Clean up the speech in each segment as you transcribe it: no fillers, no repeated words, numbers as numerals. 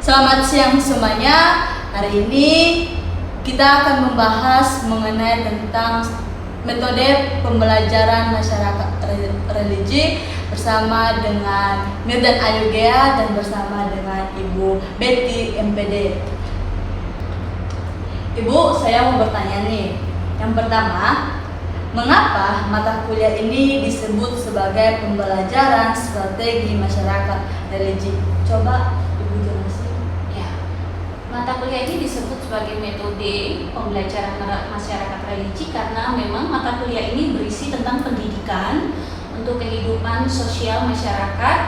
Selamat siang semuanya. Hari ini kita akan membahas mengenai tentang metode pembelajaran masyarakat religi bersama dengan Mirdan Ayugea dan bersama dengan Ibu Betty MPD. Ibu, saya mau bertanya nih. Yang pertama, mengapa mata kuliah ini disebut sebagai pembelajaran strategi masyarakat religi? Coba Ibu jelasin. Mata kuliah ini disebut sebagai metode pembelajaran masyarakat religi karena memang mata kuliah ini berisi tentang pendidikan untuk kehidupan sosial masyarakat,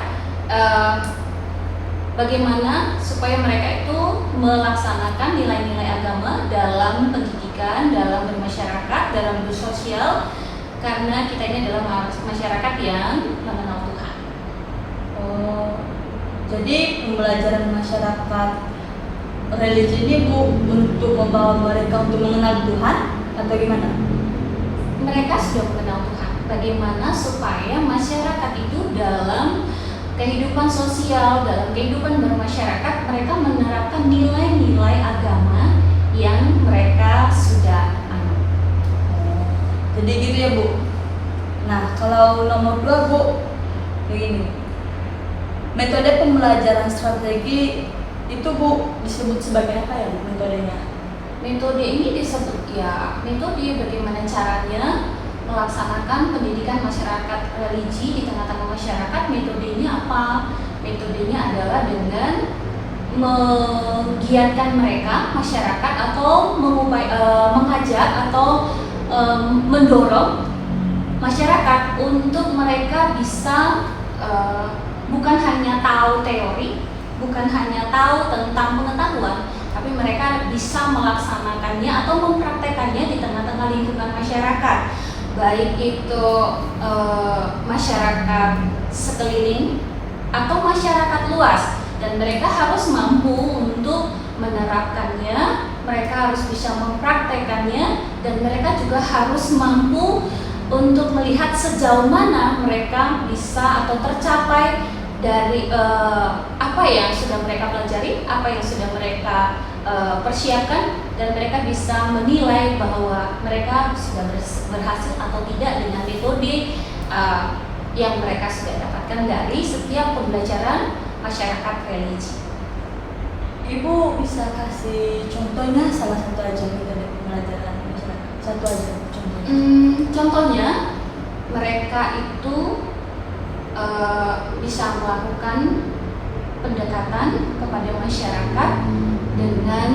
bagaimana supaya mereka itu melaksanakan nilai-nilai agama dalam pendidikan, dalam bermasyarakat, dalam bersosial, karena kita ini adalah masyarakat yang mengenal Tuhan. Oh, jadi pembelajaran masyarakat religi ini Bu untuk membawa mereka untuk mengenal Tuhan atau gimana? Mereka sudah mengenal Tuhan. Bagaimana supaya masyarakat itu dalam kehidupan sosial, dalam kehidupan bermasyarakat, mereka menerapkan nilai-nilai agama yang mereka sudah anut. Jadi gitu ya Bu. Nah, kalau nomor 2 Bu, begini. Metode pembelajaran strategi itu Bu disebut sebagai apa ya Bu metodenya? Metode ini disebut metode bagaimana caranya melaksanakan pendidikan masyarakat religi di tengah-tengah masyarakat. Metodenya apa? Metodenya adalah dengan menggiatkan mereka masyarakat atau mengajak atau mendorong masyarakat untuk mereka bisa bukan hanya tahu teori, bukan hanya tahu tentang pengetahuan, tapi mereka bisa melaksanakannya atau mempraktekannya di tengah-tengah lingkungan masyarakat, baik itu masyarakat sekeliling atau masyarakat luas, dan mereka harus mampu untuk menerapkannya, mereka harus bisa mempraktekannya, dan mereka juga harus mampu untuk melihat sejauh mana mereka bisa atau tercapai dari apa yang sudah mereka pelajari, apa yang sudah mereka persiapkan, dan mereka bisa menilai bahwa mereka sudah berhasil atau tidak dengan metode yang mereka sudah dapatkan dari setiap pembelajaran masyarakat religi. Ibu bisa kasih contohnya salah satu aja metode pembelajaran masyarakat? Satu aja contohnya. Contohnya mereka itu bisa melakukan pendekatan kepada masyarakat dengan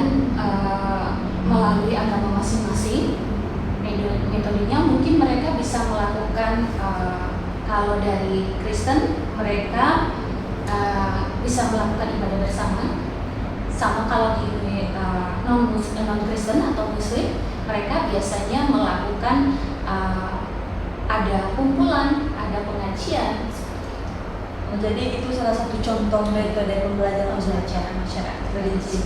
melalui agama masing-masing. Metodenya mungkin mereka bisa melakukan kalau dari Kristen mereka bisa melakukan ibadah bersama. Sama kalau di non Kristen atau Muslim, mereka biasanya melakukan ada kumpulan, ada pengajian. Jadi itu salah satu contoh metode pembelajaran masyarakat religi.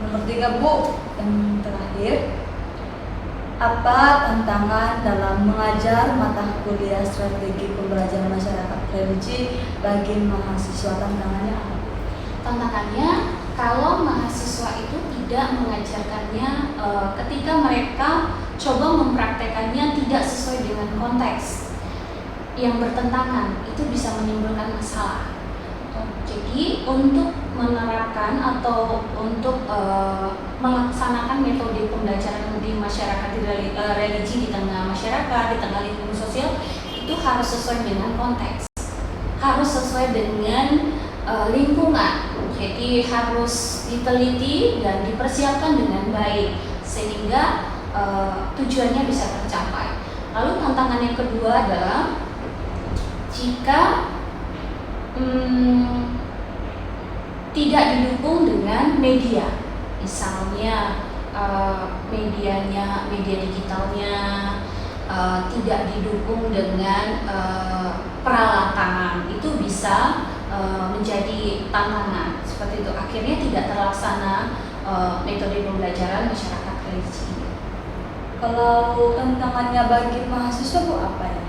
Nomor 3 Bu, yang terakhir, apa tantangan dalam mengajar mata kuliah strategi pembelajaran masyarakat religi bagi mahasiswa? Tantangannya apa? Tantangannya kalau mahasiswa itu tidak mengajarkannya ketika mereka coba mempraktekannya tidak sesuai dengan konteks yang bertentangan, itu bisa menimbulkan masalah. Jadi untuk menerapkan atau untuk melaksanakan metode pembelajaran di masyarakat religi di tengah masyarakat, di tengah lingkungan sosial, itu harus sesuai dengan konteks, harus sesuai dengan lingkungan. Jadi harus diteliti dan dipersiapkan dengan baik sehingga tujuannya bisa tercapai. Lalu tantangan yang kedua adalah jika tidak didukung dengan media, misalnya media digitalnya tidak didukung dengan peralatan, itu bisa menjadi tantangan seperti itu. Akhirnya tidak terlaksana metode pembelajaran masyarakat religi. Kalau tantangannya bagi mahasiswa Bu apa ya?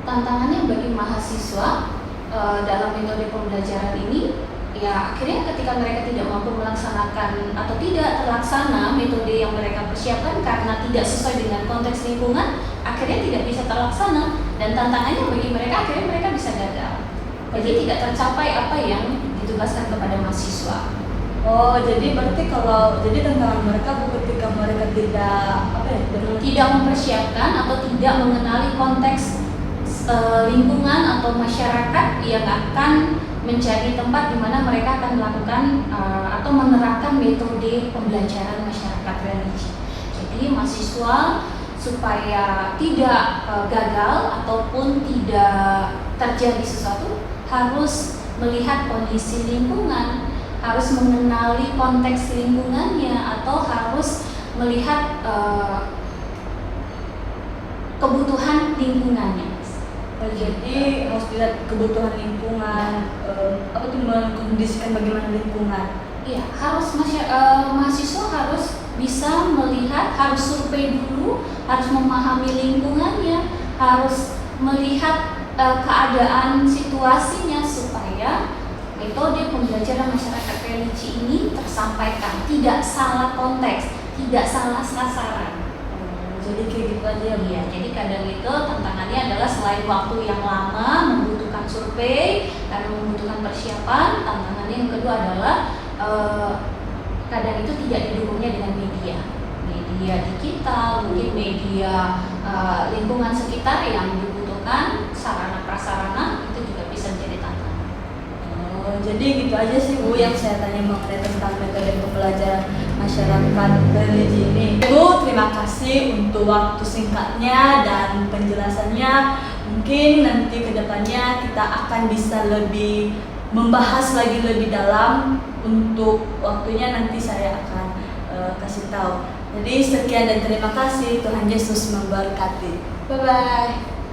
Tantangannya bagi mahasiswa dalam metode pembelajaran ini ya akhirnya ketika mereka tidak mampu melaksanakan atau tidak terlaksana metode yang mereka persiapkan karena tidak sesuai dengan konteks lingkungan, akhirnya tidak bisa terlaksana dan tantangannya bagi mereka akhirnya mereka bisa gagal. Jadi tidak tercapai apa yang ditugaskan kepada mahasiswa. Oh, jadi berarti kalau jadi tantangan mereka ketika mereka tidak mempersiapkan atau tidak mengenali konteks lingkungan atau masyarakat yang akan menjadi tempat di mana mereka akan melakukan atau menerapkan metode pembelajaran masyarakat religi. Jadi mahasiswa supaya tidak gagal ataupun tidak terjadi sesuatu harus melihat kondisi lingkungan, harus mengenali konteks lingkungannya atau harus melihat kebutuhan lingkungannya. Jadi harus lihat kebutuhan lingkungan, mengkondisikan bagaimana lingkungan. Iya, harus mahasiswa harus bisa melihat, harus survei dulu, harus memahami lingkungannya, harus melihat keadaan situasinya supaya metode pembelajaran masyarakat religi ini tersampaikan, tidak salah konteks, tidak salah sasaran. Jadi kayak gitu aja ya. Iya, jadi kadang itu tantangannya adalah selain waktu yang lama, membutuhkan survei, karena membutuhkan persiapan, tantangannya yang kedua adalah kadang itu tidak didukungnya dengan media digital, mungkin media lingkungan sekitar yang dibutuhkan, sarana prasarana itu juga bisa menjadi tantangan. Jadi gitu aja sih Bu yang saya tanya mengenai tentang metode pembelajaran masyarakat religi ini. Bu, terima kasih untuk waktu singkatnya dan penjelasannya. Mungkin nanti kedepannya kita akan bisa lebih membahas lagi lebih dalam. Untuk waktunya nanti saya akan kasih tahu. Jadi sekian dan terima kasih. Tuhan Yesus memberkati. Bye bye.